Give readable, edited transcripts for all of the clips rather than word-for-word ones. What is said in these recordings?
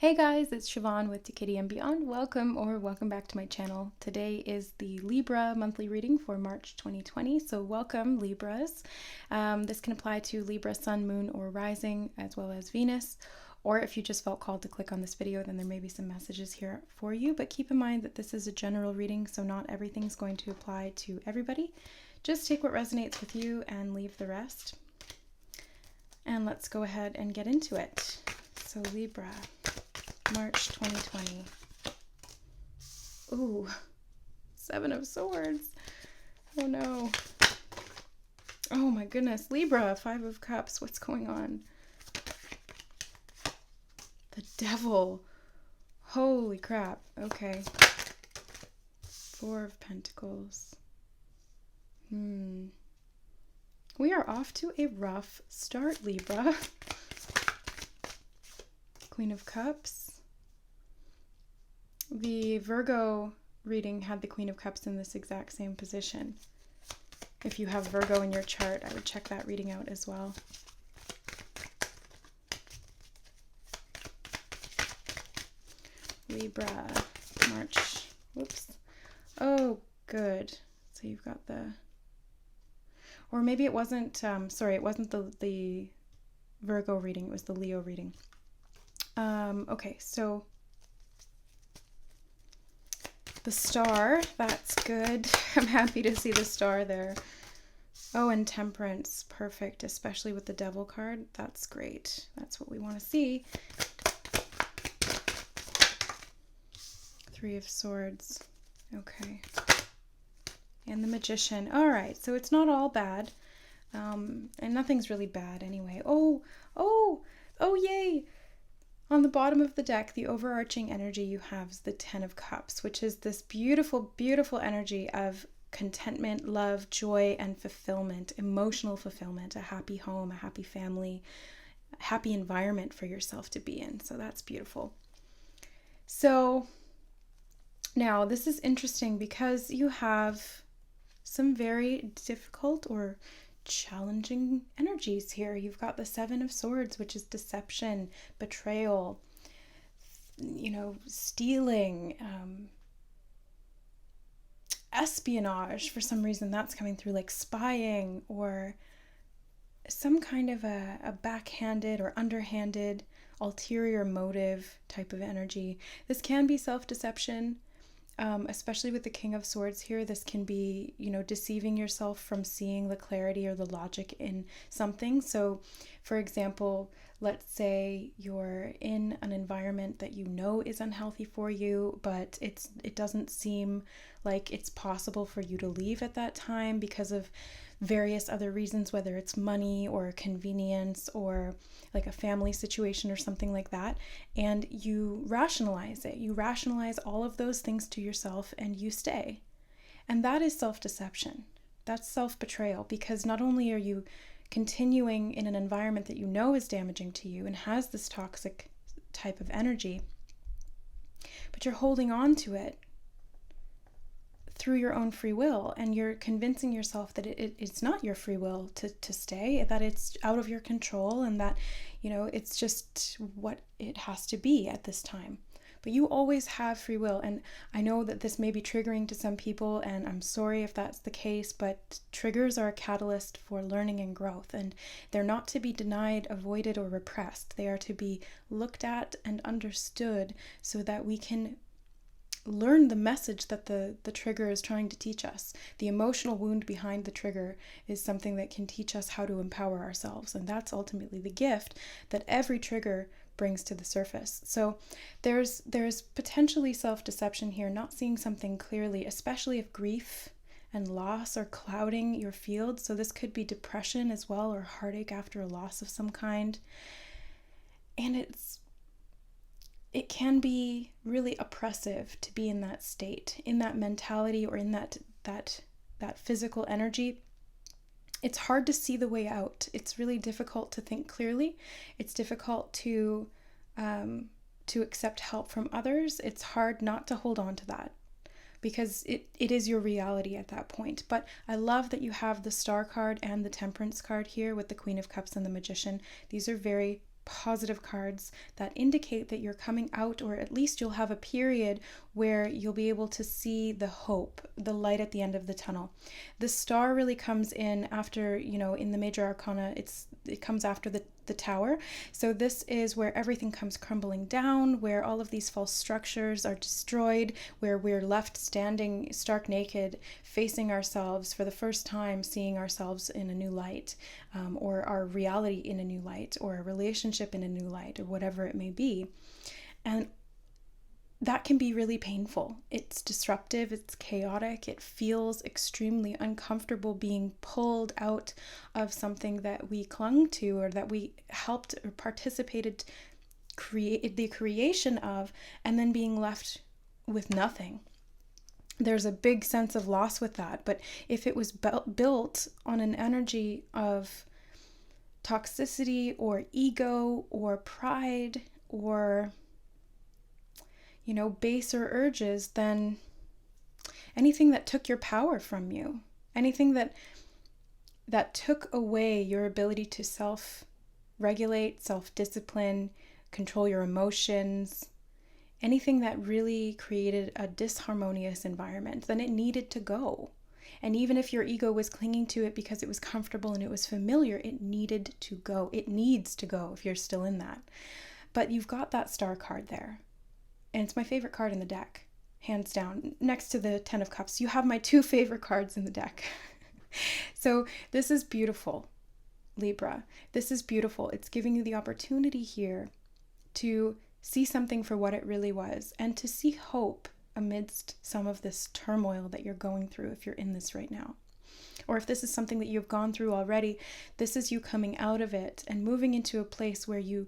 Hey guys, it's Siobhan with ToKittyandBeyond. Welcome back to my channel. Today is the Libra monthly reading for March 2020, so welcome Libras. This can apply to Libra, Sun, Moon, or Rising, as well as Venus. Or if you just felt called to click on this video, then there may be some messages here for you. But keep in mind that this is a general reading, so not everything's going to apply to everybody. Just take what resonates with you and leave the rest. And let's go ahead and get into it. So Libra, March 2020. Ooh, Seven of Swords. Oh no. Oh my goodness. Libra, Five of Cups. What's going on? The Devil. Holy crap. Okay. Four of Pentacles. We are off to a rough start, Libra. Queen of Cups. The Virgo reading had the Queen of Cups in this exact same position. If you have Virgo in your chart, I would check that reading out as well. Libra, March. Whoops. Oh, good. So you've got the... Or maybe it wasn't, sorry, it wasn't the Virgo reading, it was the Leo reading. Okay, so the star, that's good. I'm happy to see the star there. Oh, and Temperance, perfect, especially with the Devil card. That's great. That's what we want to see. Three of Swords. Okay. And the Magician. All right, so it's not all bad. And nothing's really bad anyway. Oh, yay! On the bottom of the deck, the overarching energy you have is the Ten of Cups, which is this beautiful, beautiful energy of contentment, love, joy, and fulfillment, emotional fulfillment, a happy home, a happy family, a happy environment for yourself to be in. So that's beautiful. So now this is interesting because you have some very difficult or challenging energies here. You've got the Seven of Swords, which is deception, betrayal, stealing, espionage. For some reason that's coming through, like spying or some kind of a backhanded or underhanded ulterior motive type of energy. This can be self-deception. Especially with the King of Swords here, this can be, deceiving yourself from seeing the clarity or the logic in something. So, for example, let's say you're in an environment that you know is unhealthy for you, but it doesn't seem like it's possible for you to leave at that time because of various other reasons, whether it's money or convenience or like a family situation or something like that, and you rationalize it. You rationalize all of those things to yourself and you stay. And that is self-deception. That's self-betrayal, because not only are you continuing in an environment that you know is damaging to you and has this toxic type of energy, but you're holding on to it through your own free will, and you're convincing yourself that it's not your free will to stay, that it's out of your control, and that, it's just what it has to be at this time. But you always have free will, and I know that this may be triggering to some people, and I'm sorry if that's the case, but triggers are a catalyst for learning and growth, and they're not to be denied, avoided, or repressed. They are to be looked at and understood so that we can learn the message that the trigger is trying to teach us. The emotional wound behind the trigger is something that can teach us how to empower ourselves, and that's ultimately the gift that every trigger brings to the surface. So there's potentially self-deception here, not seeing something clearly, especially if grief and loss are clouding your field. So this could be depression as well, or heartache after a loss of some kind. And it can be really oppressive to be in that state, in that mentality, or in that physical energy. It's hard to see the way out. It's really difficult to think clearly. It's difficult to accept help from others. It's hard not to hold on to that, because it is your reality at that point. But I love that you have the Star card and the Temperance card here with the Queen of Cups and the Magician. These are very positive cards that indicate that you're coming out, or at least you'll have a period where you'll be able to see the hope, the light at the end of the tunnel. The star really comes in after, in the major arcana, it comes after the tower. So this is where everything comes crumbling down, where all of these false structures are destroyed, where we're left standing stark naked, facing ourselves for the first time, seeing ourselves in a new light, or our reality in a new light, or a relationship in a new light, or whatever it may be. And that can be really painful. It's disruptive, it's chaotic, it feels extremely uncomfortable being pulled out of something that we clung to, or that we helped or participated create the creation of, and then being left with nothing. There's a big sense of loss with that. But if it was built on an energy of toxicity or ego or pride or baser urges, then anything that took your power from you, anything that took away your ability to self-regulate, self-discipline, control your emotions, anything that really created a disharmonious environment, then it needed to go. And even if your ego was clinging to it because it was comfortable and it was familiar, it needed to go. It needs to go if you're still in that. But you've got that star card there. And it's my favorite card in the deck, hands down. Next to the 10 of Cups, you have my two favorite cards in the deck. So this is beautiful, Libra. This is beautiful. It's giving you the opportunity here to see something for what it really was, and to see hope amidst some of this turmoil that you're going through if you're in this right now. Or if this is something that you've gone through already, this is you coming out of it and moving into a place where you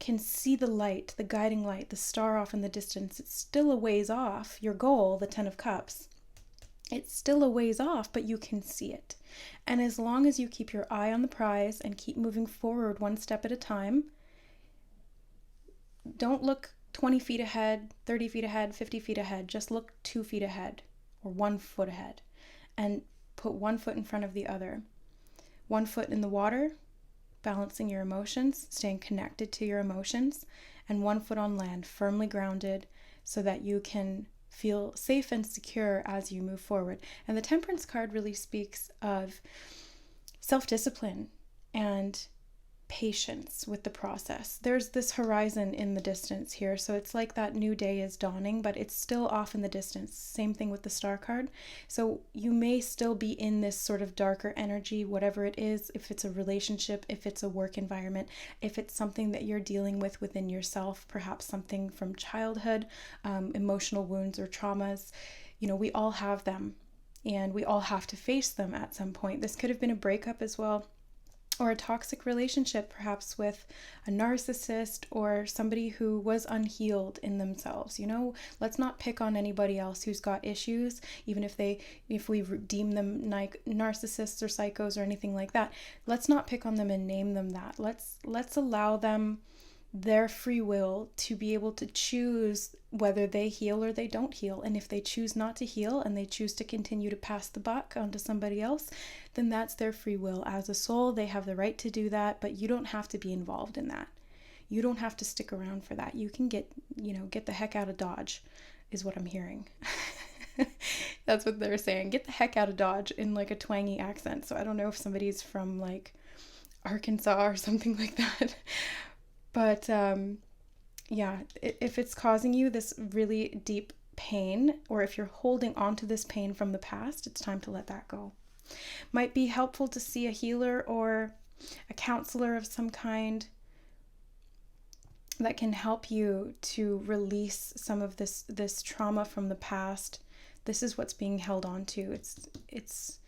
can see the light, the guiding light, the star off in the distance. It's still a ways off. Your goal, the 10 of Cups, it's still a ways off, but you can see it. And as long as you keep your eye on the prize and keep moving forward one step at a time, don't look 20 feet ahead, 30 feet ahead, 50 feet ahead. Just look 2 feet ahead or 1 foot ahead, and put 1 foot in front of the other. 1 foot in the water, balancing your emotions, staying connected to your emotions, and 1 foot on land, firmly grounded, so that you can feel safe and secure as you move forward. And the Temperance card really speaks of self-discipline and patience with the process. There's this horizon in the distance here, so it's like that new day is dawning, but it's still off in the distance. Same thing with the star card. So you may still be in this sort of darker energy, whatever it is, if it's a relationship, if it's a work environment, if it's something that you're dealing with within yourself, perhaps something from childhood, emotional wounds or traumas. We all have them, and we all have to face them at some point. This could have been a breakup as well, or a toxic relationship, perhaps with a narcissist or somebody who was unhealed in themselves. Let's not pick on anybody else who's got issues, even if we deem them narcissists or psychos or anything like that. Let's not pick on them and name them that. Let's allow them their free will to be able to choose whether they heal or they don't heal. And if they choose not to heal and they choose to continue to pass the buck onto somebody else, then that's their free will. As a soul, they have the right to do that, but you don't have to be involved in that. You don't have to stick around for that. You can get the heck out of Dodge, is what I'm hearing. That's what they're saying. Get the heck out of Dodge in like a twangy accent. So I don't know if somebody's from like Arkansas or something like that. But if it's causing you this really deep pain, or if you're holding on to this pain from the past, it's time to let that go. Might be helpful to see a healer or a counselor of some kind that can help you to release some of this trauma from the past. This is what's being held on to. It's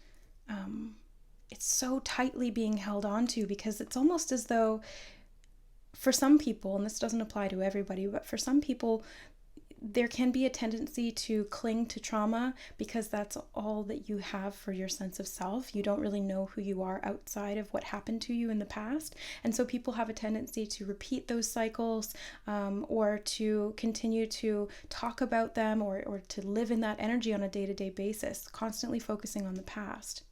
so tightly being held on to, because it's almost as though, for some people, and this doesn't apply to everybody, but for some people, there can be a tendency to cling to trauma because that's all that you have for your sense of self. You don't really know who you are outside of what happened to you in the past. And so people have a tendency to repeat those cycles, or to continue to talk about them, or to live in that energy on a day-to-day basis, constantly focusing on the past.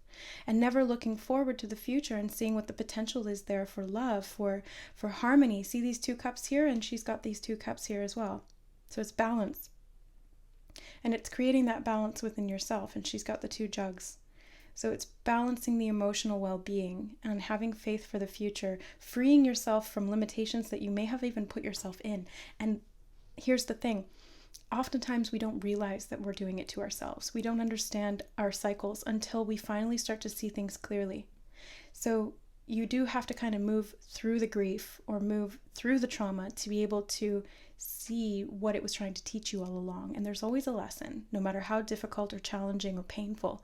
and never looking forward to the future and seeing what the potential is there for love, for harmony. See these 2 cups here, and she's got these 2 cups here as well. So it's balance. And it's creating that balance within yourself, and she's got the 2 jugs. So it's balancing the emotional well-being and having faith for the future, freeing yourself from limitations that you may have even put yourself in. And here's the thing. Oftentimes we don't realize that we're doing it to ourselves. We don't understand our cycles until we finally start to see things clearly. So you do have to kind of move through the grief or move through the trauma to be able to see what it was trying to teach you all along. And there's always a lesson, no matter how difficult or challenging or painful.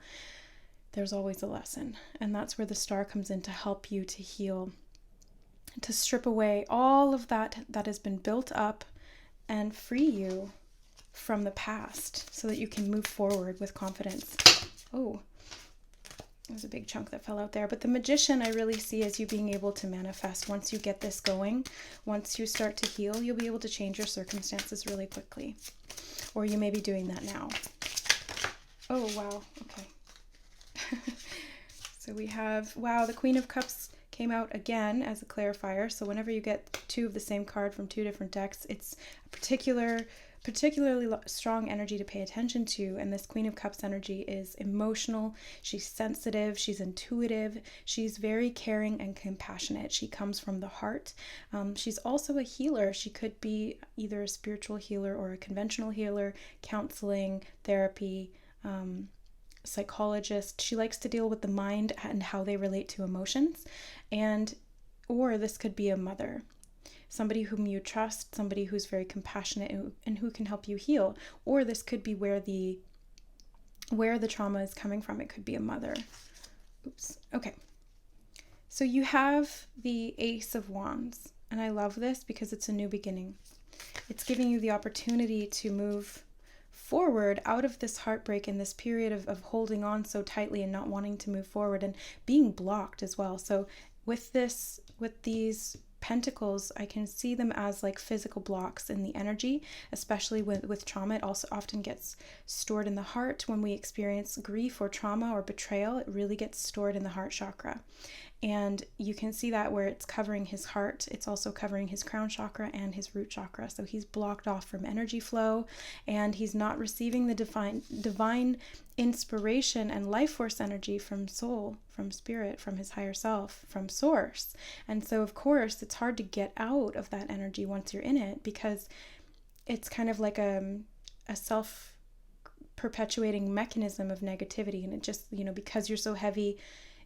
There's always a lesson. And that's where the star comes in to help you to heal, to strip away all of that has been built up and free you from the past so that you can move forward with confidence. Oh, there's a big chunk that fell out there. But the Magician I really see as you being able to manifest. Once you get this going, once you start to heal, you'll be able to change your circumstances really quickly. Or you may be doing that now. Oh, wow. Okay. So we have, wow, the Queen of Cups came out again as a clarifier. So whenever you get 2 of the same card from 2 different decks, it's a particularly strong energy to pay attention to. And this Queen of Cups energy is emotional. She's sensitive. She's intuitive. She's very caring and compassionate. She comes from the heart. She's also a healer. She could be either a spiritual healer or a conventional healer, counseling, therapy, psychologist. She likes to deal with the mind and how they relate to emotions. Or this could be a mother, somebody whom you trust, somebody who's very compassionate and who can help you heal. Or this could be where the trauma is coming from. It could be a mother. Oops. Okay. So you have the Ace of Wands, and I love this because it's a new beginning. It's giving you the opportunity to move forward out of this heartbreak and this period of holding on so tightly and not wanting to move forward and being blocked as well. So with these pentacles, I can see them as like physical blocks in the energy, especially with trauma. It also often gets stored in the heart. When we experience grief or trauma or betrayal, it really gets stored in the heart chakra. And you can see that where it's covering his heart, it's also covering his crown chakra and his root chakra. So he's blocked off from energy flow, and he's not receiving the divine inspiration and life force energy from soul, from spirit, from his higher self, from source. And so, of course, it's hard to get out of that energy once you're in it, because it's kind of like a self-perpetuating mechanism of negativity. And it just, because you're so heavy,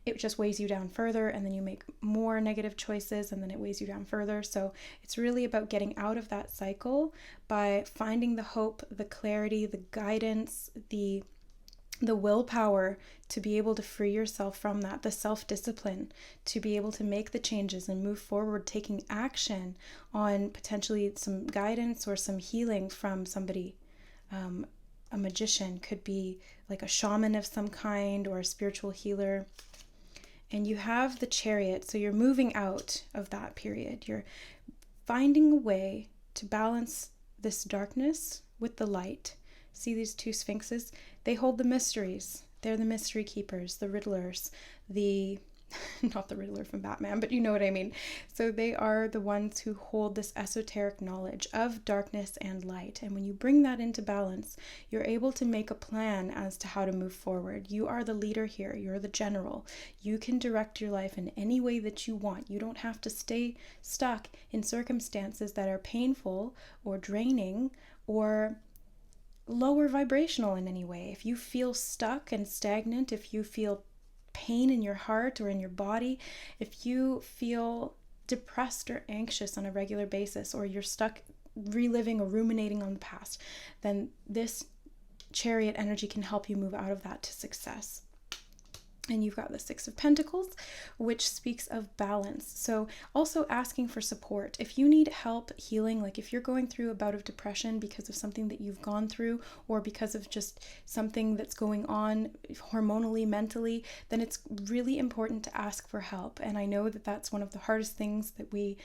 it just weighs you down further, and then you make more negative choices, and then it weighs you down further. So it's really about getting out of that cycle by finding the hope, the clarity, the guidance, the willpower to be able to free yourself from that, the self-discipline to be able to make the changes and move forward, taking action on potentially some guidance or some healing from somebody. A magician could be like a shaman of some kind, or a spiritual healer. And you have the Chariot, so you're moving out of that period. You're finding a way to balance this darkness with the light. See these 2 sphinxes? They hold the mysteries. They're the mystery keepers, the riddlers, not the Riddler from Batman, but you know what I mean. So they are the ones who hold this esoteric knowledge of darkness and light. And when you bring that into balance, you're able to make a plan as to how to move forward. You are the leader here. You're the general. You can direct your life in any way that you want. You don't have to stay stuck in circumstances that are painful or draining or lower vibrational in any way. If you feel stuck and stagnant, if you feel pain in your heart or in your body, if you feel depressed or anxious on a regular basis, or you're stuck reliving or ruminating on the past, then this Chariot energy can help you move out of that to success. And you've got the 6 of Pentacles, which speaks of balance. So also asking for support. If you need help healing, like if you're going through a bout of depression because of something that you've gone through, or because of just something that's going on hormonally, mentally, then it's really important to ask for help. And I know that that's one of the hardest things that we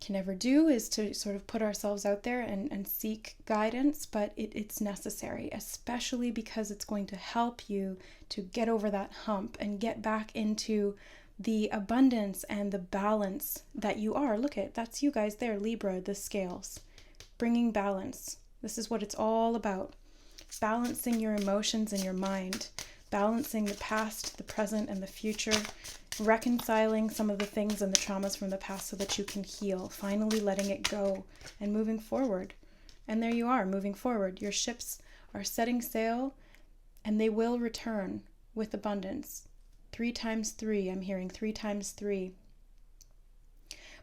can ever do is to sort of put ourselves out there and seek guidance, but it's necessary, especially because it's going to help you to get over that hump and get back into the abundance and the balance that you are. Look at, that's you guys there, Libra, the scales, bringing balance. This is what it's all about. Balancing your emotions and your mind, balancing the past, the present, and the future, reconciling some of the things and the traumas from the past so that you can heal, finally letting it go and moving forward. And there you are, moving forward. Your ships are setting sail and they will return with abundance. 3 times 3, I'm hearing 3 times 3.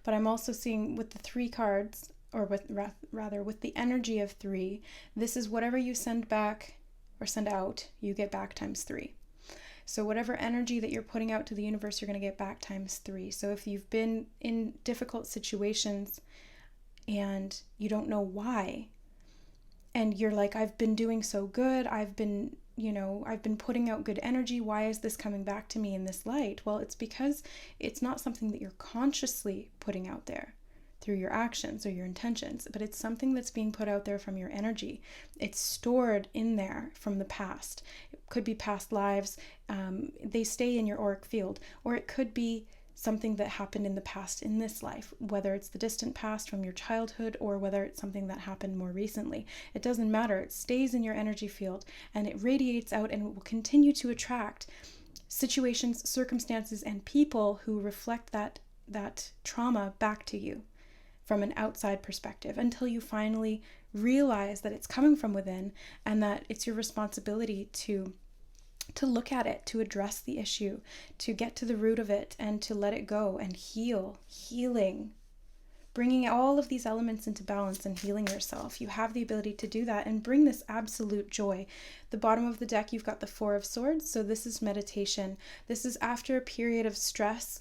But I'm also seeing with the 3 cards, or with the energy of 3, this is whatever you send back or send out, you get back times 3. So whatever energy that you're putting out to the universe, you're going to get back times 3. So if you've been in difficult situations and you don't know why, and you're like, I've been doing so good, I've been putting out good energy, why is this coming back to me in this light? Well, it's because it's not something that you're consciously putting out there through your actions or your intentions, but it's something that's being put out there from your energy. It's stored in there from the past. It could be past lives. They stay in your auric field, or it could be something that happened in the past in this life, whether it's the distant past from your childhood or whether it's something that happened more recently. It doesn't matter. It stays in your energy field and it radiates out, and it will continue to attract situations, circumstances, and people who reflect that trauma back to you from an outside perspective, until you finally realize that it's coming from within and that it's your responsibility to look at it, to address the issue, to get to the root of it and to let it go and healing, bringing all of these elements into balance and healing yourself. You have the ability to do that and bring this absolute joy. The bottom of the deck, you've got the 4 of Swords. So this is meditation. This is after a period of stress.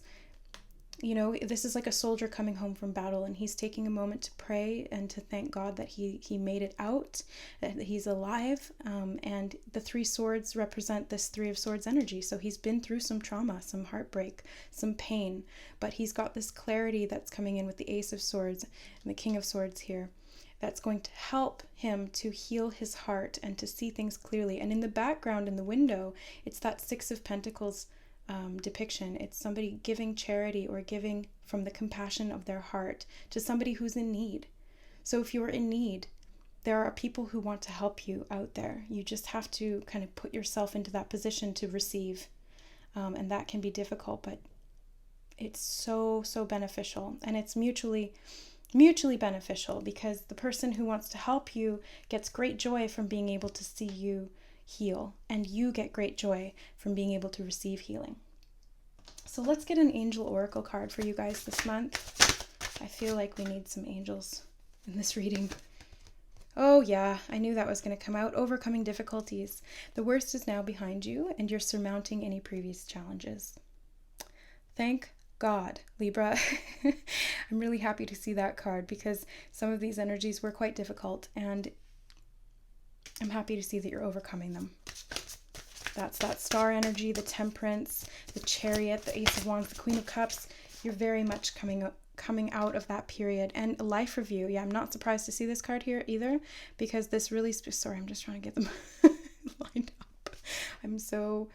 You know, this is like a soldier coming home from battle, and he's taking a moment to pray and to thank God that he made it out, that he's alive. And the 3 swords represent this 3 of Swords energy. So he's been through some trauma, some heartbreak, some pain, but he's got this clarity that's coming in with the Ace of Swords and the King of Swords here. That's going to help him to heal his heart and to see things clearly. And in the background, in the window, it's that 6 of Pentacles depiction. It's somebody giving charity or giving from the compassion of their heart to somebody who's in need. So if you're in need, there are people who want to help you out there. You just have to kind of put yourself into that position to receive. And that can be difficult, but it's so beneficial. And it's mutually beneficial, because the person who wants to help you gets great joy from being able to see you heal, and you get great joy from being able to receive healing. So let's get an angel oracle card for you guys this month. I feel like we need some angels in this reading. Oh yeah, I knew that was going to come out. Overcoming difficulties. The worst is now behind you, and you're surmounting any previous challenges. Thank God, Libra. I'm really happy to see that card, because some of these energies were quite difficult, and I'm happy to see that you're overcoming them. That's that star energy, the Temperance, the Chariot, the Ace of Wands, the Queen of Cups. You're very much coming out of that period. And a life review. Yeah, I'm not surprised to see this card here either, because this really... Sorry, I'm just trying to get them lined up. I'm so...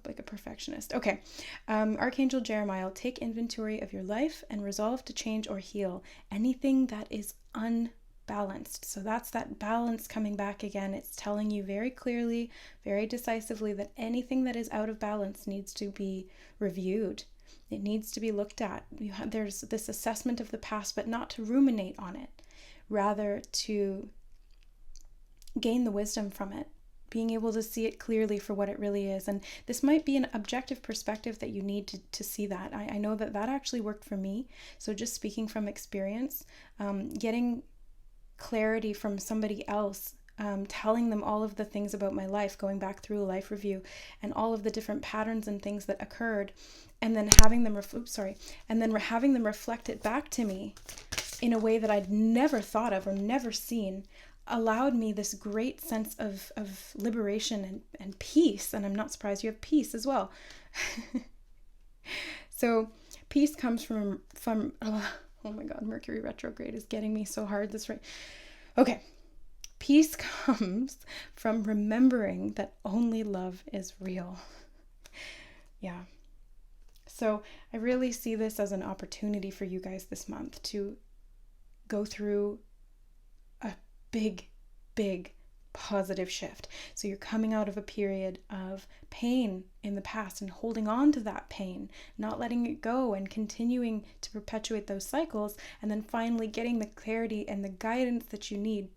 like a perfectionist. Okay. Archangel Jeremiah, take inventory of your life and resolve to change or heal anything that is unbalanced. So that's that balance coming back again. It's telling you very clearly, very decisively, that anything that is out of balance needs to be reviewed. It needs to be looked at. There's this assessment of the past, but not to ruminate on it, rather to gain the wisdom from it, being able to see it clearly for what it really is. And this might be an objective perspective that you need to see that. I know that actually worked for me. So just speaking from experience, getting clarity from somebody else, telling them all of the things about my life, going back through a life review and all of the different patterns and things that occurred, and then having them having them reflect it back to me in a way that I'd never thought of or never seen, allowed me this great sense of liberation and peace. And I'm not surprised you have peace as well. So Peace comes from oh my God, Mercury retrograde is getting me so hard this right. Okay. Peace comes from remembering that only love is real. Yeah. So I really see this as an opportunity for you guys this month to go through a big, big positive shift. So you're coming out of a period of pain in the past and holding on to that pain, not letting it go and continuing to perpetuate those cycles, and then finally getting the clarity and the guidance that you need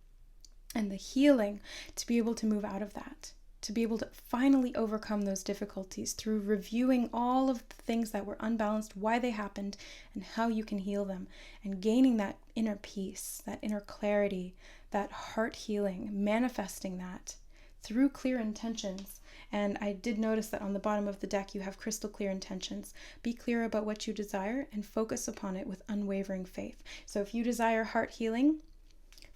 and the healing to be able to move out of that, to be able to finally overcome those difficulties through reviewing all of the things that were unbalanced, why they happened, and how you can heal them, and gaining that inner peace, that inner clarity, that heart healing, manifesting that through clear intentions. And I did notice that on the bottom of the deck, you have crystal clear intentions. Be clear about what you desire and focus upon it with unwavering faith. So if you desire heart healing,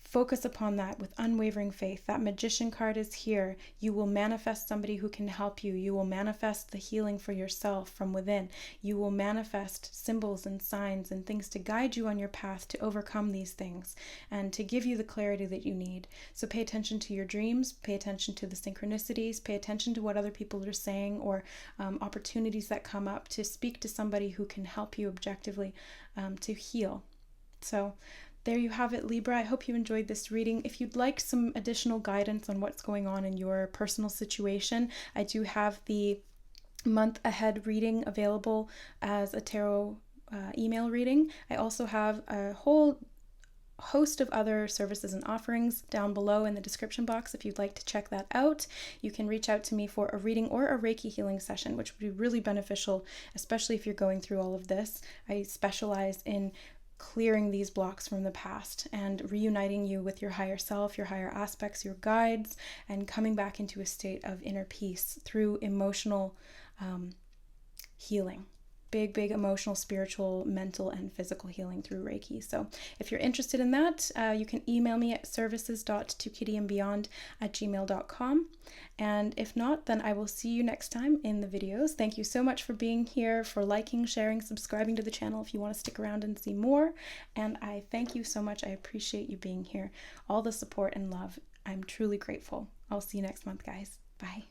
focus upon that with unwavering faith. That Magician card is here. You will manifest somebody who can help you. You will manifest the healing for yourself from within. You will manifest symbols and signs and things to guide you on your path to overcome these things and to give you the clarity that you need. So pay attention to your dreams, pay attention to the synchronicities, pay attention to what other people are saying, or opportunities that come up to speak to somebody who can help you objectively to heal. So there you have it, Libra. I hope you enjoyed this reading. If you'd like some additional guidance on what's going on in your personal situation, I do have the month ahead reading available as a tarot email reading. I also have a whole host of other services and offerings down below in the description box. If you'd like to check that out, you can reach out to me for a reading or a Reiki healing session, which would be really beneficial, especially if you're going through all of this. I specialize in clearing these blocks from the past and reuniting you with your higher self, your higher aspects, your guides, and coming back into a state of inner peace through emotional healing. Big emotional, spiritual, mental, and physical healing through Reiki. So if you're interested in that, you can email me at services.ToKittyandBeyond@gmail.com. And if not, then I will see you next time in the videos. Thank you so much for being here, for liking, sharing, subscribing to the channel if you want to stick around and see more. And I thank you so much. I appreciate you being here. All the support and love. I'm truly grateful. I'll see you next month, guys. Bye.